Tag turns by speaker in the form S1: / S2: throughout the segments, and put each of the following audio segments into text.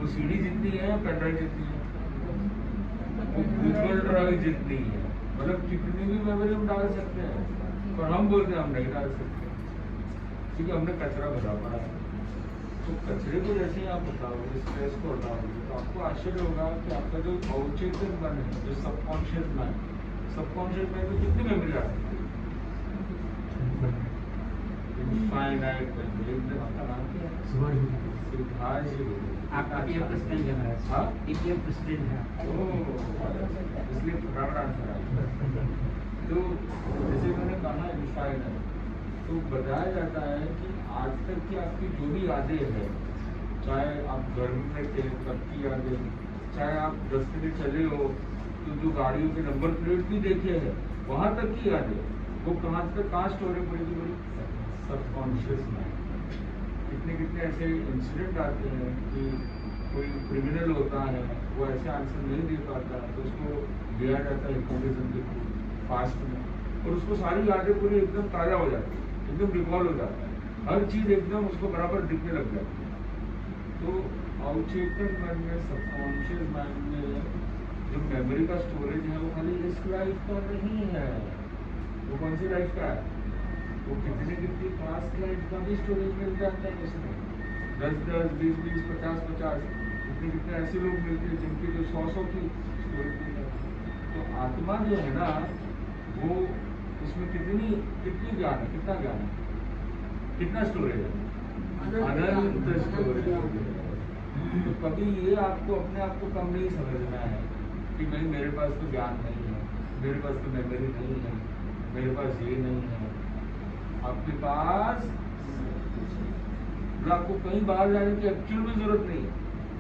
S1: वो सीडी जितनी है पेन ड्राइव जितनी है, वो गूगल ड्राइव जितनी है। मतलब कितनी भी मेमोरी हम डाल सकते हैं, पर हम बोलते हैं हम नहीं डाल सकते क्योंकि हमने कचरा भरा पड़ा है। तो कचरे को जैसे ही आप हटाओगे, स्ट्रेस को हटाओगे, तो आपको आश्चर्य होगा कि आपका जो अवचेतन मन है, जो सबकॉन्शियस माइंड में कितनी मेमोरी आ सकती है। Infinite memory. आपका नाम क्या है? सुभाष जी।
S2: आपका पीएम प्रेसिडेंट है।
S1: हाँ,
S2: पीएम प्रेसिडेंट है।
S1: इसलिए फटाफट आंसर आया। तो जैसे मैंने कहा इनफाइनाइट, तो बताया जाता है कि आज तक की आपकी जो भी यादें हैं, चाहे आप घर में थे तब की यादें, चाहे आप रास्ते में चले हो तो जो गाड़ियों के नंबर प्लेट भी देखे हैं, वहाँ तक की यादें, वो कहाँ तक कहाँ स्टोर पड़ेगी बड़ी? Subconscious mind. कितने ऐसे इंसिडेंट आते हैं कि कोई क्रिमिनल होता है, वो ऐसे आंसर नहीं दे पाता, तो उसको दिया जाता है हिप्नोटिज्म के थ्रू फास्ट में, और उसको सारी यादें पूरी एकदम ताज़ा हो जाती है, एकदम रिकॉल हो जाता है, हर चीज़ एकदम उसको बराबर दिखने लग जाती है। तो अवचेतन मन में, सबकॉन्शियस माइंड में जो मेमोरी का स्टोरेज है, वो खाली इस लाइफ का नहीं है। वो कौन सी लाइफ का है? वो कितनी पास्ट लाइफ का भी स्टोरेज मिल जाता है उसमें। 10-10, 20-20, 50-50 कितने ऐसे लोग मिलते हैं जिनकी तो 100 की स्टोरेज मिल जाती है। तो आत्मा जो है ना, वो उसमें कितनी ज्ञान है, कितना ज्ञान है, कितना स्टोरेज है? अनंत स्टोरेज है। तो कभी ये आपको अपने आप को कम नहीं समझना है कि भाई मेरे पास तो ज्ञान नहीं है, मेरे पास तो मेमोरी नहीं है, मेरे पास ये नहीं है। आपके पास आपको कहीं बाहर जाने की एक्चुअल में जरूरत नहीं है,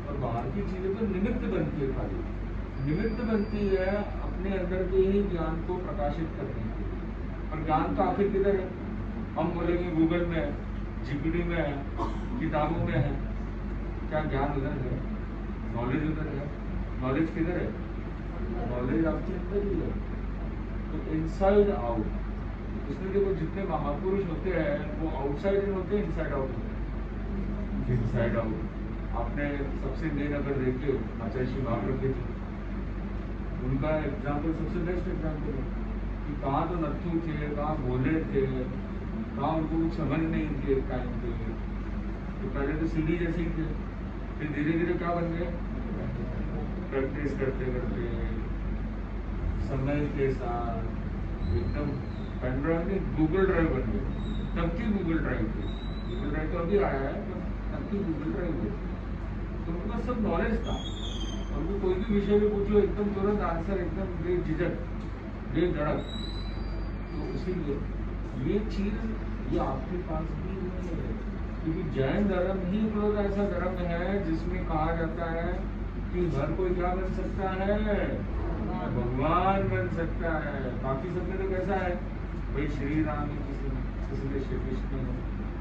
S1: और बाहर की चीजें तो निमित्त बनती है, खाली निमित्त बनती है अपने अंदर के ही ज्ञान को प्रकाशित करने के लिए। और ज्ञान तो आखिर किधर है? हम बोलेंगे गूगल में है, जीपीटी में है, किताबों में है। क्या ज्ञान उधर है? नॉलेज उधर है? नॉलेज किधर है? नॉलेज आपके अंदर ही है। तो इनसाइड आउट, इसमें देखो जितने महापुरुष होते हैं वो आउटसाइड इन होते हैं, इनसाइड आउट होते हैं। इनसाइड आउट आपने सबसे मेन अगर देखे आचार्य श्री भागवत के, उनका एग्जाम्पल सबसे बेस्ट एग्जाम्पल है कि कहाँ तो नत्थु थे, कहाँ भोले थे, कहाँ उनको कुछ समझ नहीं थी एक टाइम पे। तो पहले तो सीढ़ी जैसे ही थे, फिर धीरे धीरे क्या बन गए? प्रैक्टिस करते करते समय के साथ एकदम पेन ड्राइव नहीं, गूगल ड्राइव बन गए। तब की गूगल ड्राइव थी, गूगल ड्राइव तो अभी आया है, पर तब की गूगल ड्राइव थी। तो उनके पास सब नॉलेज था, उनको कोई भी विषय में पूछो एकदम तुरंत आंसर, एकदम बेझिझक बेधड़क। तो इसीलिए ये चीज ये आपके पास भी नहीं है, क्योंकि जैन धर्म ही एक ऐसा धर्म है जिसमें कहा जाता है कि हर कोई क्या बन सकता है? भगवान बन सकता है। बाकी सब में तो कैसा है भाई, श्री राम है, किसी में श्री कृष्ण है,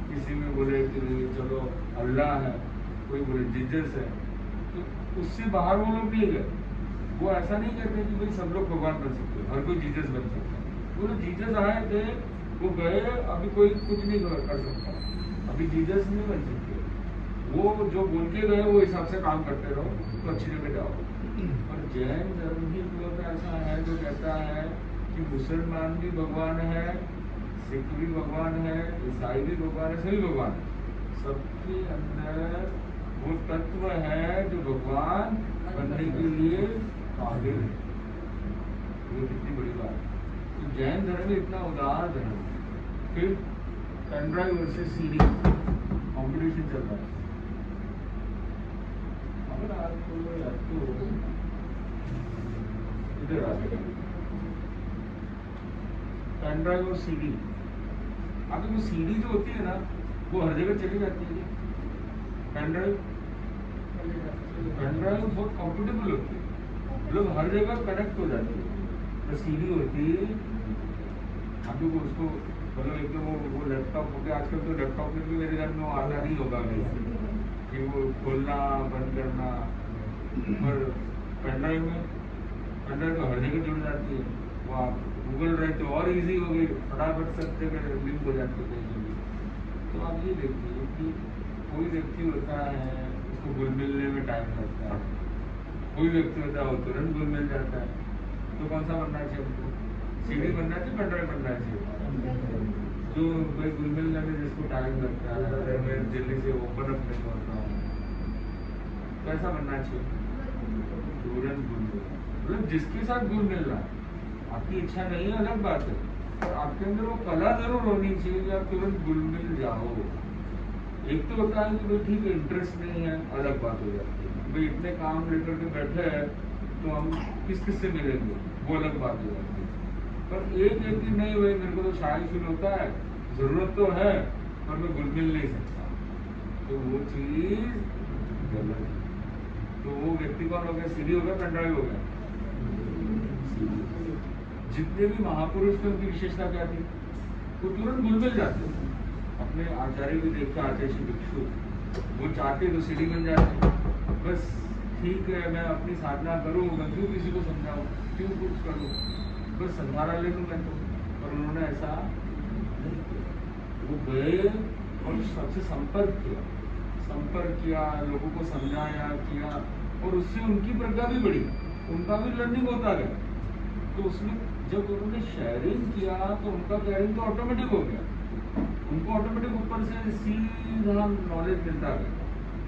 S1: किसी में बोले कि चलो अल्लाह है, कोई बोले जीसस है। तो उससे बाहर वो लोग नहीं गए। वो ऐसा नहीं कहते कि भाई सब लोग भगवान बन सकते हैं, हर कोई जीसस बन सकता है। वो लोग जीसस आए थे, वो गए, अभी कोई कुछ नहीं कर सकता, अभी जीसस नहीं बन सकते। वो जो बोल के गए वो हिसाब से काम करते रहो तो अच्छी जगह जाओ। और जैन धर्म ही लोग ऐसा है जो कहता है कि मुसलमान भी भगवान है, सिख भी भगवान है, ईसाई भी भगवान है, सभी भगवान है। सबके अंदर वो तत्व है जो भगवान बनने के लिए काबिल है। ये कितनी बड़ी बात है। तो जैन धर्म इतना उदार धर्म। फिर pen drive versus CD competition चल रहा है। अगर आपको इधर आ पेन ड्राइव और सीडी, अभी वो सीडी जो होती है ना, वो हर जगह चली जाती है। पेन ड्राइव बहुत कंफर्टेबल होती है, मतलब हर जगह कनेक्ट हो जाती है। तो सीडी होती है, अभी वो उसको मतलब एक तो वो लैपटॉप हो गया, आजकल तो लैपटॉप में भी मेरे घर में आता नहीं होगा नहीं कि वो खोलना बंद करना। पर पेन ड्राइव तो हर जगह जुड़ जाती है। वो आप गूगल ड्राइव तो और इजी हो गई, फटाफट सब जगह लिंक हो जाती है। तो आप ये देखिए कि कोई व्यक्ति होता है, उसको घुल मिलने में टाइम लगता है। कोई व्यक्ति होता है वो तुरंत घुल मिल जाता है। तो कौन सा बनना चाहिए हमको? सीढ़ी बनना चाहिए, पेंड्राइव बनना चाहिए? जो कोई घुल मिल जाने जिसको टाइम लगता है, मैं जल्दी से ओपन अप नहीं होता हूँ, तो ऐसा बनना चाहिए तुरंत घुल मिल। मतलब जिसके साथ घुल मिल रहा है, आपकी इच्छा नहीं है अलग बात है, और आपके अंदर वो कला जरूर होनी चाहिए कि आप तुरंत घुल मिल जाओ। एक तो होता है कि भाई ठीक है इंटरेस्ट नहीं है, अलग बात हो जाती है, भाई इतने काम लेकर के बैठे हैं तो हम किस से मिलेंगे, वो अलग बात हो जाती है। पर एक कि नहीं भाई मेरे को तो शायद फील होता है, जरूरत तो है पर मैं घुल मिल नहीं सकता, तो वो चीज गलत है। तो वो व्यक्ति कौन हो गया? सीढ़ी हो गया, पेंड्राइव हो गया। जितने भी महापुरुष थे उनकी विशेषता क्या थी? वो तुरंत घुल मिल जाते। अपने आचार्य भी देखते, आचार्य श्री भिक्षु, वो चाहते तो सीढ़ी बन जाते। बस ठीक है, मैं अपनी साधना करूँ, मैं क्यों किसी को समझाऊँ, क्यों कुछ करूँ, बस संभाला ले लूँ मैं तो। पर उन्होंने ऐसा नहीं किया। वो गए और सबसे संपर्क किया, लोगों को समझाया किया, और उससे उनकी प्रज्ञा भी बढ़ी, उनका भी लर्निंग होता गया। तो उसमें जब उन्होंने शेयरिंग किया तो उनका शेयरिंग तो ऑटोमेटिक हो गया, उनको ऑटोमेटिक ऊपर से सीधा नॉलेज मिलता गया,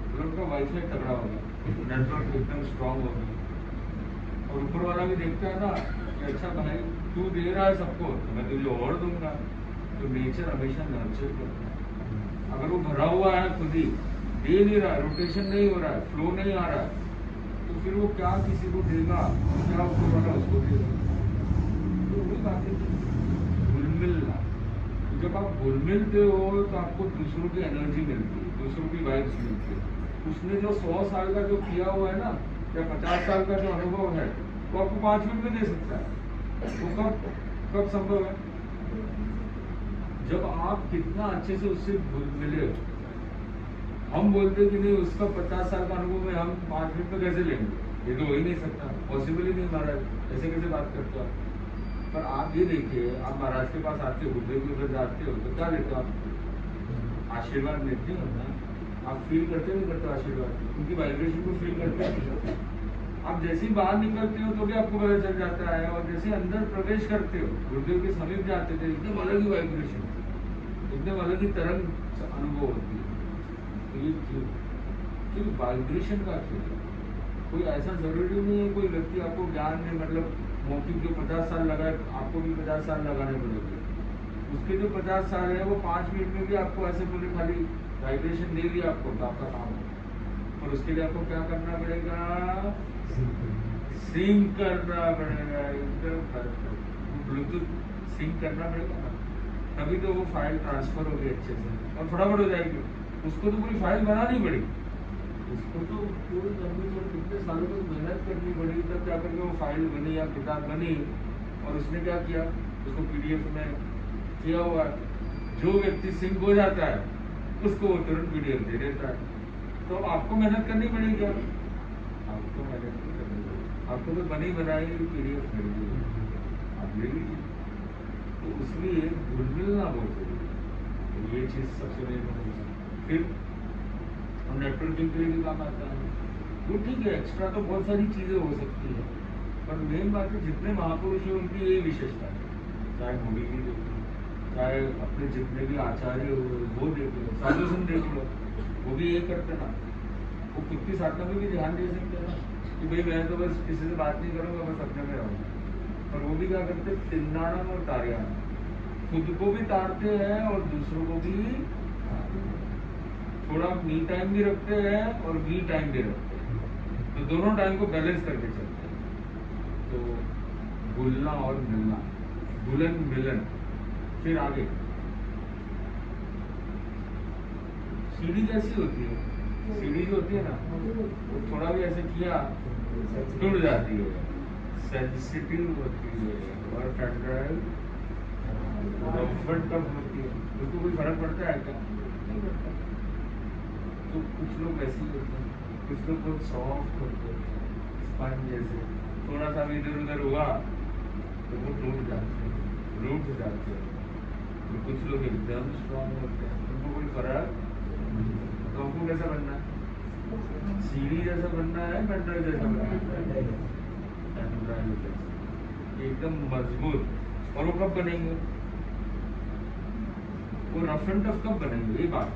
S1: तो उनका वाईफाई तगड़ा हो गया, नेटवर्क एकदम स्ट्रांग हो गया। और ऊपर वाला भी देखता है ना कि अच्छा भाई तू दे रहा है सबको तो मैं तुझे और दूंगा। तो नेचर हमेशा नर्चर करता है। अगर वो भरा हुआ है खुद ही, दे नहीं रहा है, रोटेशन नहीं हो रहा है, फ्लो नहीं आ रहा है, तो फिर वो क्या किसी को देगा, क्या ऊपर वाला उसको देगा। तो वही बात है घुल मिलना। जब आप घुल मिलते हो तो आपको दूसरों की एनर्जी मिलती है, दूसरों की वाइब्स मिलती है। उसने जो 100 साल का जो किया हुआ है ना, या 50 साल का जो अनुभव है, वो आपको 5 मिनट में दे सकता है। वो कब संभव है? जब आप कितना अच्छे से उससे घुल मिले हो। हम बोलते कि नहीं उसका 50 साल का अनुभव है, हम 5 मिनट में कैसे लेंगे, ये तो हो ही नहीं सकता, पॉसिबल ही नहीं महाराज, ऐसे कैसे बात करते हो आप। पर आप ये देखिए, आप महाराज के पास आते हो, गुरुदेव के उधर जाते हो तो क्या लेते हो आप? आशीर्वाद लेते हो ना। आप फील करते नहीं करते आशीर्वाद, उनकी वाइब्रेशन को फील करते हैं। आप जैसे ही बाहर निकलते हो तो भी आपको पता चल जाता है, और जैसे अंदर प्रवेश करते हो, गुरुदेव के समीप जाते थे, एकदम अलग ही वाइब्रेशन, एकदम अलग ही तरंग अनुभव होती है। तो ये क्यों वाइब्रेशन का खेल है। कोई ऐसा जरूरी नहीं है कोई व्यक्ति आपको ज्ञान में, मतलब मौखिक जो 50 साल लगाए आपको भी 50 साल लगाने पड़ेंगे। उसके जो 50 साल है वो 5 मिनट में भी आपको ऐसे बोले खाली वाइब्रेशन दे दिया आपको, तो आपका काम है। और उसके लिए आपको क्या करना पड़ेगा? सिंक करना पड़ेगा, ब्लूटूथ सिंक करना पड़ेगा ना, तभी तो वो फाइल ट्रांसफर होगी अच्छे से और फटाफट हो जाएगी। उसको तो पूरी फाइल बनानी पड़ी, उसको तो पूरी कंप्यूटर कितने सालों तक मेहनत करनी पड़ी, तब क्या करके वो फाइल बनी या किताब बनी। और उसने क्या किया, उसको पीडीएफ में किया हुआ, जो व्यक्ति सिंक हो जाता है उसको वो तुरंत पीडीएफ दे देता है। तो आपको मेहनत करनी पड़ेगी क्या? आपको मेहनत नहीं करनी पड़ेगी, आपको तो बनी बनाई पीडीएफ मिल गई, आप ले लीजिए। तो इसलिए घुल मिलना बहुत जरूरी है, तो ये चीज़ सबसे मेन। फिर नेटवर्किंग के लिए भी काम आता है, वो ठीक है, एक्स्ट्रा तो बहुत सारी चीज़ें हो सकती है, पर मेन बात है जितने महापुरुष हैं उनकी यही विशेषता है। चाहे मोदी जी देख लो, चाहे अपने जितने भी आचार्य हो वो देख लो, साधु संत देख लो, वो भी ये करते ना, वो खुद की साधना में भी ध्यान दे सकते ना कि भाई मैं तो बस किसी से बात नहीं करूँगा, बस अपने में रहूँगा। पर वो भी क्या करते, तिन्नाणम और तार्याणम, खुद को भी तारते हैं और दूसरों को भी, थोड़ा मी टाइम भी रखते हैं और वी टाइम भी रखते हैं, तो दोनों टाइम को बैलेंस करके चलते हैं। तो घुलना और मिलना, घुलन मिलन। फिर आगे सीढ़ी कैसी होती है? सीढ़ी जो होती है ना, वो थोड़ा भी ऐसे किया टूट जाती है, सेंसिटिव होती है और टेंडराइल कंफर्ट कब होती है, उसको कोई फर्क पड़ता है क्या? नहीं पड़ता। तो कुछ लोग ऐसे ही होते हैं, कुछ लोग बहुत सॉफ्ट होते हैं, स्पंज जैसे, थोड़ा सा भी इधर उधर हुआ तो वो टूट जाते हैं, रूठ जाते हैं। तो कुछ लोग एकदम स्ट्रांग होते हैं, उनको कोई फर्क। तो हमको कैसा बनना है? सीढ़ी जैसा बनना है, पेनड्राइव जैसा बनना है, पेनड्राइव जैसा एकदम मजबूत। और वो कब बनेंगे? वो रफ एंड टफ कब बनेंगे? ये बात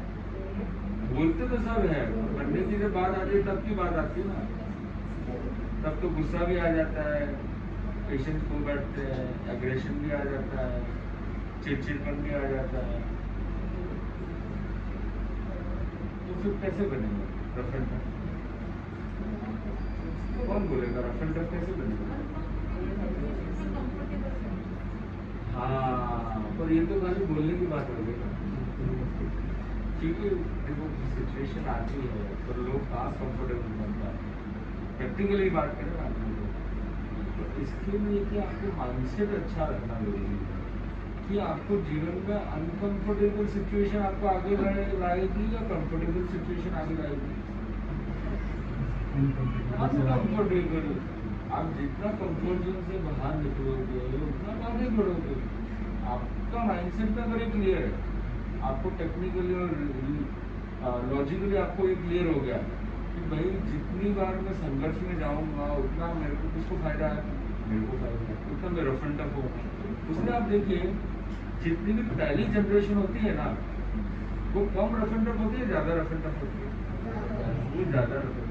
S1: बोलते तो सब है, बनने की जब बात आती है तब की बात आती है ना। तब तो गुस्सा भी आ जाता है, पेशेंस खो बैठते हैं, एग्रेशन भी आ जाता है, चिड़चिड़पन भी आ जाता है। तो फिर कैसे बनेगा रफ एंड टफ? कौन बोलेगा रफ एंड टफ कैसे बनेगा? हाँ, पर ये तो खाली बोलने की बात हो गई, क्योंकि देखो सिचुएशन आती है तो लोग कहाँ कंफर्टेबल बनता है। प्रैक्टिकली बात करें ना तो इसके लिए कि आपको माइंडसेट अच्छा रखना जरूरी है कि आपको जीवन में अनकंफर्टेबल सिचुएशन आपको आगे लाएगी या कंफर्टेबल सिचुएशन आगे लाएगी? अनकंफर्टेबल। आप जितना कंफर्ट जोन से बाहर निकलोगे उतना आगे बढ़ोगे। आपका माइंडसेट का अगर क्लियर है, आपको टेक्निकली और लॉजिकली आपको ये क्लियर हो गया कि भाई जितनी बार मैं संघर्ष में जाऊंगा उतना मेरे को किसको फायदा है, मेरे को फायदा है, उतना मैं रफ एंड टफ होगा। उसमें आप देखिए जितनी भी पहली जनरेशन होती है ना वो कम रफ एंड टफ होती है, ज्यादा रफ एंड टफ होती है? वो ज्यादा रफ एंड टफ,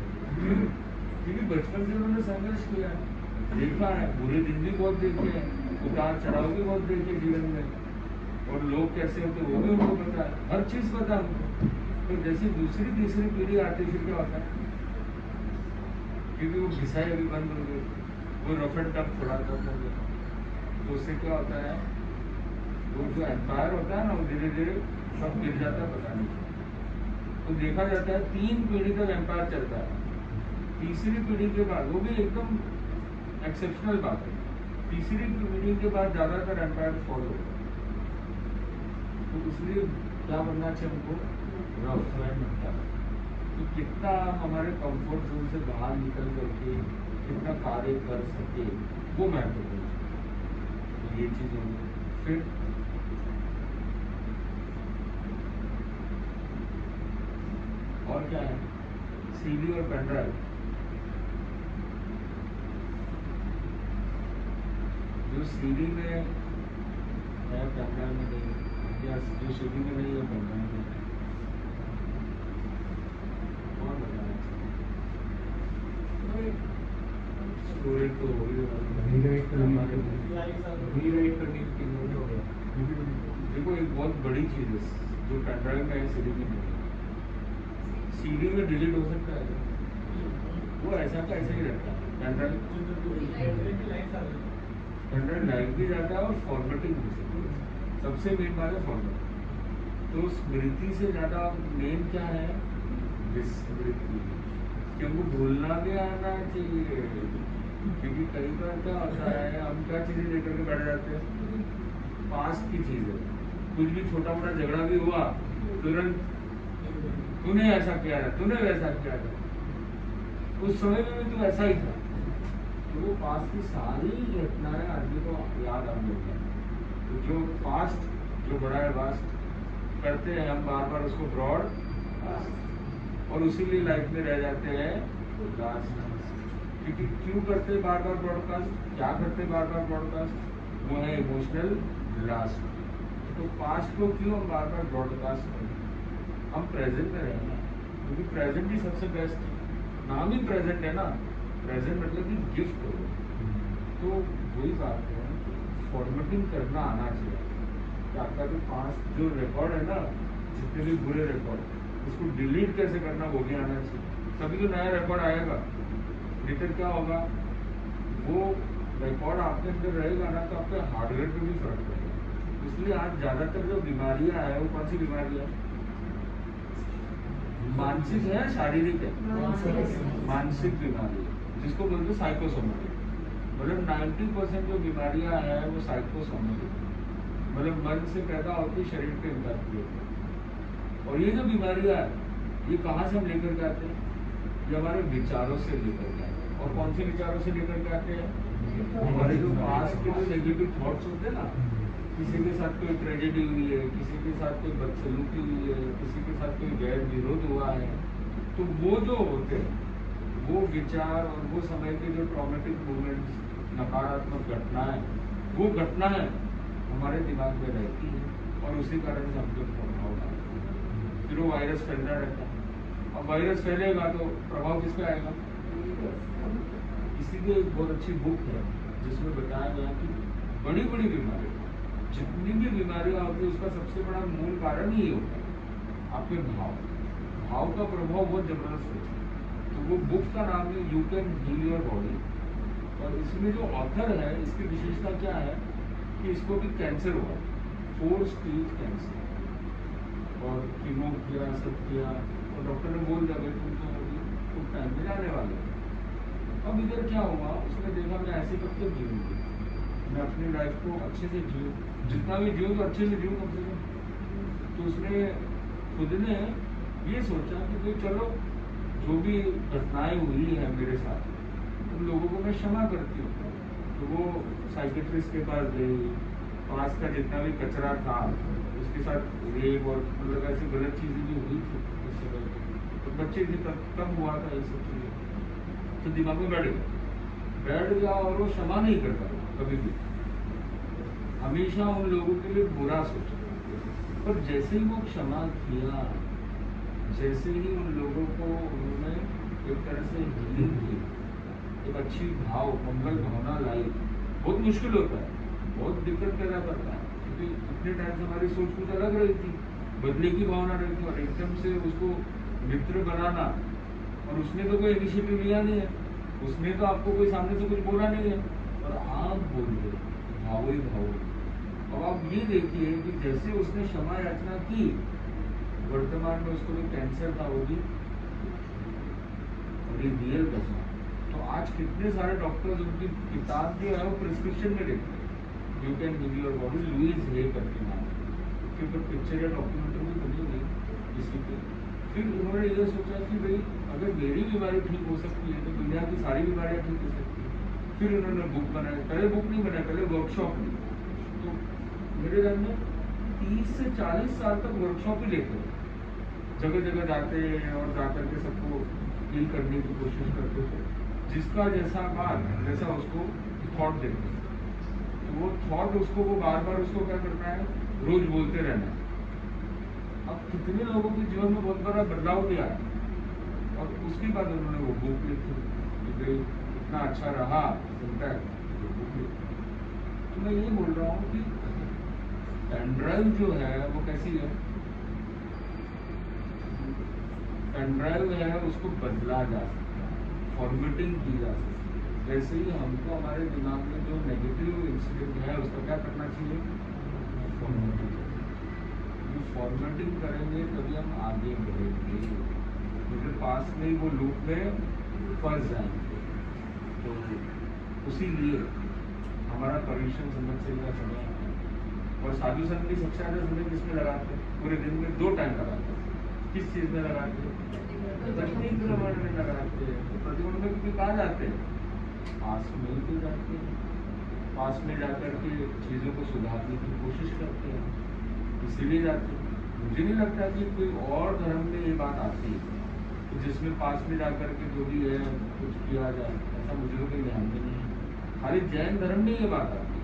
S1: क्योंकि बचपन से उन्होंने संघर्ष किया है, देखा है, बुरे दिन भी बहुत देखे हैं, उतार चढ़ाव भी बहुत देखे जीवन में, और लोग कैसे होते वो भी उनको पता है, हर चीज पता है उनको। तो जैसे दूसरी तीसरी पीढ़ी आती फिर क्या होता है, क्योंकि वो घिसाई अभी बंद हो गई, वो रफ एंड टफ थोड़ा कम हो गया, तो उससे क्या होता है वो जो एम्पायर होता है ना वो धीरे धीरे सब गिर जाता है, पता नहीं। तो देखा जाता है 3 पीढ़ी तक एम्पायर चलता है, तीसरी पीढ़ी के बाद वो भी एकदम एक्सेप्शनल बात है, तीसरी पीढ़ी के बाद ज्यादातर एम्पायर फॉलो होगा। तो इसलिए क्या बनना चाहिए हमको? Rough and tough. तो कितना हमारे कंफर्ट जोन से बाहर निकल करके कितना कार्य कर सके वो महत्वपूर्ण है। तो ये चीज होगी। फिर और क्या है? सीडी और पेनड्राइव। जो सीडी में है पेनड्राइव में नहीं, या जो सीडी में नहीं है पेनड्राइव में। कौन बताना चाहिए? स्टोरेज तो हो ही रीराइट करने की हो गया। देखो एक बहुत बड़ी चीज है जो पेनड्राइव में है, सीडी में नहीं है। सीडी में डिलीट हो सकता है, वो ऐसा का ऐसा ही रहता है। पेनड्राइव लाइव भी जाता है और फॉर्मेटिंग हो सकती है। सबसे मेन बात है फॉर्मेट। तो स्मृति से ज्यादा मेन क्या है? विस्मृति। क्योंकि भूलना भी आना चाहिए, क्योंकि कई बार क्या होता है हम क्या चीजें लेकर के बैठ जाते हैं, पास्ट की चीजें, कुछ भी छोटा मोटा झगड़ा भी हुआ तुरंत तूने ऐसा किया था, तूने वैसा किया था, उस समय में भी तू ऐसा ही था। तो वो पास्ट की सारी घटनाएं आदमी को याद आने लगता है। तो जो पास्ट जो बड़ा है वास्ट करते हैं हम बार बार उसको ब्रॉड, और उसी लिए लाइफ में रह जाते हैं लास्ट। क्योंकि क्यों करते बार बार ब्रॉडकास्ट, क्या करते बार बार ब्रॉडकास्ट? वो है इमोशनल लास्ट। तो पास्ट को क्यों हम बार बार ब्रॉडकास्ट करें? हम प्रेजेंट में रहना, क्योंकि प्रेजेंट ही सबसे बेस्ट है। नाम ही प्रेजेंट है ना, प्रेजेंट मतलब कि गिफ्ट हो। तो वही बात है, फॉर्मेटिंग करना आना चाहिए कि आपका जो पास्ट जो रिकॉर्ड है ना, जितने भी बुरे रिकॉर्ड, उसको डिलीट कैसे करना वो भी आना चाहिए। तभी तो नया रिकॉर्ड आएगा। नहीं तो क्या होगा, वो रिकॉर्ड आपके अंदर रहेगा ना तो आपके हार्डवेयर पे भी फर्क पड़ेगा। इसलिए आज ज्यादातर जो बीमारियां है वो कौन सी बीमारियां? मानसिक है, शारीरिक है? मानसिक बीमारी, जिसको बोलते साइकोसोमेटिक। मतलब 90% जो बीमारियां हैं वो साइकोसोमेटिक, मतलब मन से पैदा होती शरीर पे इम्पैक्ट होती है। और ये जो बीमारियां है ये कहाँ से हम लेकर के आते हैं? ये हमारे विचारों से लेकर के आते हैं। और कौन से विचारों से लेकर के आते हैं? हमारे जो पास्ट के जो नेगेटिव थॉट्स होते हैं ना, किसी के साथ कोई ट्रेजेडी हुई है, किसी के साथ कोई बदसलूकी हुई है, किसी के साथ कोई गैर विरोध हुआ है, तो वो जो होते हैं, वो विचार और वो समय के जो ट्रॉमेटिक मोमेंट्स, नकारात्मक घटनाएं, वो घटनाएं हमारे दिमाग में रहती है और उसी कारण से हम लोग प्रभाव डालते हैं। फिर वो वायरस फैलता रहता है। अब वायरस फैलेगा तो प्रभाव किस पे आएगा? इसीलिए एक बहुत अच्छी बुक है जिसमें बताया गया कि बड़ी बड़ी बीमारी, जितनी भी बीमारियां होती है उसका सबसे बड़ा मूल कारण ही होता है आपके भाव का प्रभाव बहुत जबरदस्त है। तो वो बुक का नाम है you can heal your body, और इसमें जो ऑथर है इसकी विशेषता क्या है कि इसको भी कैंसर हुआ, 4 स्टेज कैंसर, और कीमो किया, सब किया, और डॉक्टर ने बोल दिया तुम तो कुछ टाइम में जाने वाले हो। अब इधर क्या हुआ, उसने देखा मैं ऐसे कब तक जीऊंगी, मैं अपनी लाइफ को अच्छे से जीऊँ, जितना भी जीऊँ तो अच्छे से जीऊँ कम से कम। तो उसने खुद ने ये सोचा कि भाई चलो जो भी घटनाएं हुई है मेरे साथ उन लोगों को मैं क्षमा करती हूँ। तो वो साइकेट्रिस्ट के पास गई, पास का जितना भी कचरा था उसके साथ रेप और मतलब ऐसी गलत चीज़ें भी हुई थी उस समय, तो बच्चे थे तब हुआ था ये सब चीज़ें, तो दिमाग में बैठ गया और वो क्षमा नहीं करता कभी भी, हमेशा उन लोगों के लिए बुरा सोचा। पर जैसे ही वो क्षमा किया, जैसे ही उन लोगों को उन्होंने एक तरह से हीलिंग की, एक अच्छी मंगल भावना लाई, बहुत मुश्किल होता है, बहुत दिक्कत पैदा करता है, क्योंकि इतने टाइम से हमारी सोच कुछ अलग रही थी, बदले की भावना रही थी, और एकदम से उसको मित्र बनाना, और उसने तो कोई इनिशिएटिव लिया नहीं है, उसने तो आपको कोई सामने से कुछ बोला नहीं है, और आप बोल रहे भावो ही भावो। अब आप ये देखिए कि जैसे उसने क्षमा याचना की, वर्तमान में उसको जो कैंसर था वो भी रियल करना। तो आज कितने सारे डॉक्टर्स उनकी किताब जो है वो प्रिस्क्रिप्शन में देते हैं, you can heal your body, Louise Hay करके नाम, उसके ऊपर पिक्चर या डॉक्यूमेंट्री भी बनी हुई इसी पे। फिर उन्होंने ये सोचा कि भाई अगर मेरी बीमारी ठीक हो सकती है तो दुनिया की सारी बीमारियाँ ठीक हो सकती है। फिर उन्होंने बुक बनाई, पहले बुक नहीं बनाया, पहले वर्कशॉप ली। तो मेरे घर में 30 से 40 साल तक वर्कशॉप ही लेते हैं, जगह जगह जाते हैं और जाकर के सबको हील करने की कोशिश करते थे, जिसका जैसा बात जैसा उसको थॉट देते हैं, तो वो थॉट उसको वो बार बार उसको क्या करना है, रोज बोलते रहना है। अब कितने लोगों के जीवन में बहुत बड़ा बदलाव भी आया, और उसके बाद उन्होंने वो बुक लिखी कि भाई इतना अच्छा रहा सुनता है तो बुक लिखी। तो मैं ये बोल रहा हूँ कि पेनड्राइव जो है वो कैसी है, पेनड्राइव है उसको बदला जा सकता है, फॉर्मेटिंग की जा सकती है। वैसे ही हमको हमारे दिमाग में जो नेगेटिव इंसिडेंट है उसका क्या करना चाहिए, फॉर्मेटिंग। जो फॉर्मेटिंग करेंगे तभी हम आगे बढ़ेंगे, क्योंकि पास में ही वो लूप में फंस जाएंगे। तो उसी लिए हमारा परीक्षण संबंध का समय है, और साधु संत की सबसे ज़्यादा समय किसमें लगाते हैं, पूरे दिन में 2 टाइम लगाते हैं। किस चीज़ में लगाते हैं, प्रतिक्रमण में लगाते हैं। तो प्रतिक्रमण में क्योंकि कहाँ जाते हैं, पास में ही तो जाते हैं, पास में जाकर के चीज़ों को सुधारने की कोशिश करते हैं, इसीलिए जाते हैं। मुझे नहीं लगता कि कोई और धर्म में ये बात आती है तो जिसमें पास में जाकर के जो भी है कुछ किया जाए, ऐसा मुझे तो कोई ध्यान में नहीं है। खाली जैन धर्म में ये बात आती है।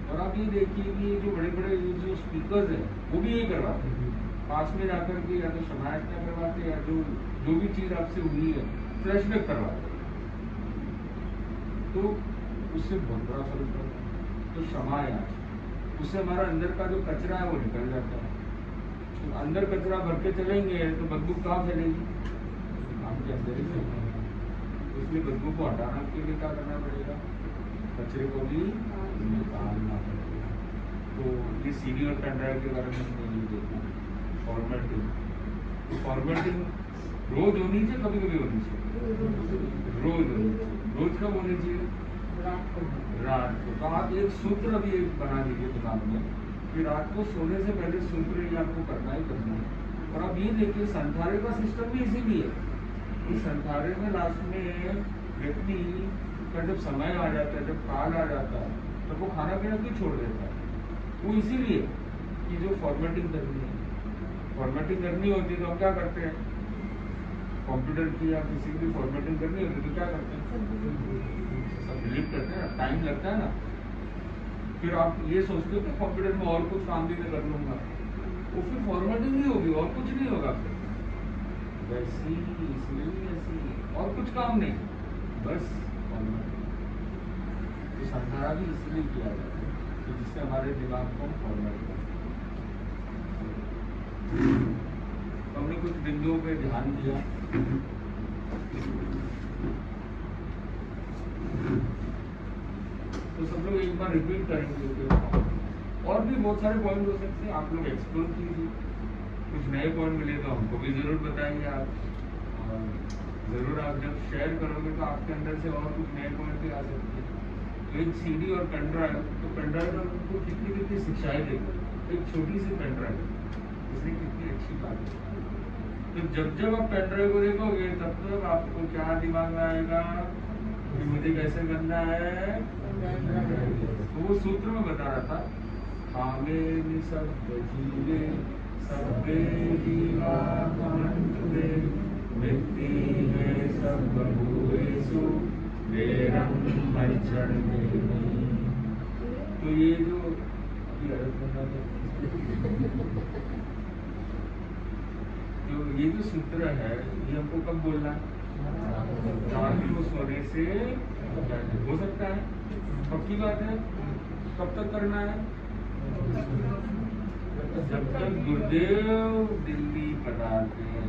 S1: और आप ये देखिए कि जो बड़े बड़े जो स्पीकर्स हैं वो भी यही करवाते हैं, पास में जाकर के या तो समाज करवाते हैं, या जो भी चीज़ आपसे हुई है फ्लैशबैक करवाते हैं, तो उससे बहुत बड़ा फर्क पड़ता है। तो क्षमा याचना, उससे हमारा अंदर का जो कचरा है वो निकल जाता है। तो अंदर कचरा भर के चलेंगे तो बदबू कहाँ फैलेगी, आपके अंदर ही फैलेगी। इसलिए बदबू को हटाना के लिए क्या करना पड़ेगा, कचरे को भी निकालना पड़ेगा। तो ये सीडी और पेन ड्राइव के बारे में हमने ये देखा, फॉर्मेटिंग रोज होनी चाहिए, कभी कभी होनी चाहिए, रोज कब होनी चाहिए, रात को। तो आप एक सूत्र अभी एक बना लीजिए दिमाग में कि रात को सोने से पहले सूत्र ये आपको करना ही करना है। और आप ये देखिए संथारे का सिस्टम भी इसीलिए कि संथारे में लास्ट में व्यक्ति का जब समय आ जाता है, जब काल आ जाता है, तो वो खाना पीना क्यों छोड़ देता है, वो इसीलिए कि जो फॉर्मेटिंग करनी है, फॉर्मेटिंग करनी होती है तो हम क्या करते हैं, कंप्यूटर की या किसी की फॉर्मेटिंग करनी होती है तो क्या करते हैं, सब डिलीट करते हैं, टाइम लगता है ना। फिर आप ये सोचते हो कि कंप्यूटर में और कुछ काम भी मैं कर लूंगा, वो फिर फॉर्मेटिंग नहीं होगी और कुछ नहीं होगा। फिर वैसी इसमें भी ऐसी और कुछ काम नहीं, बस फॉर्मेटिंग। तो संसारा भी इसलिए किया जाता है कि जिससे हमारे दिमाग को फॉर्मेट कर। तो हमने कुछ बिंदुओं पे ध्यान दिया। तो सब लोग एक बार रिपीट करेंगे, और भी बहुत सारे पॉइंट हो सकते हैं, आप लोग एक्सप्लोर कीजिए। कुछ नए पॉइंट मिले तो हमको भी जरूर बताइए आप, और जरूर आप जब शेयर करोगे तो आपके अंदर से और कुछ नए पॉइंट भी आ सकते हैं। तो एक सीडी और पेन ड्राइव, तो पेन ड्राइव में आपको कितनी कितनी शिक्षाएं देगी, एक छोटी सी पेन ड्राइव, इसलिए कितनी अच्छी बात है। तो जब आप पेन ड्राइव को देखोगे तब तक आपको क्या दिमाग में आएगा कि मुझे कैसे करना है। तो वो सूत्र में बता रहा था, हामें सब जीवे सब मिट्टी है सब बहुएषु वेरं मज्जन में। तो ये जो ये जो सूत्र है ये हमको कब बोलना है, रात्रि को सोने से हो सकता है, पक्की बात है। कब तक करना है, जब तक गुरुदेव दिल्ली पधारते हैं।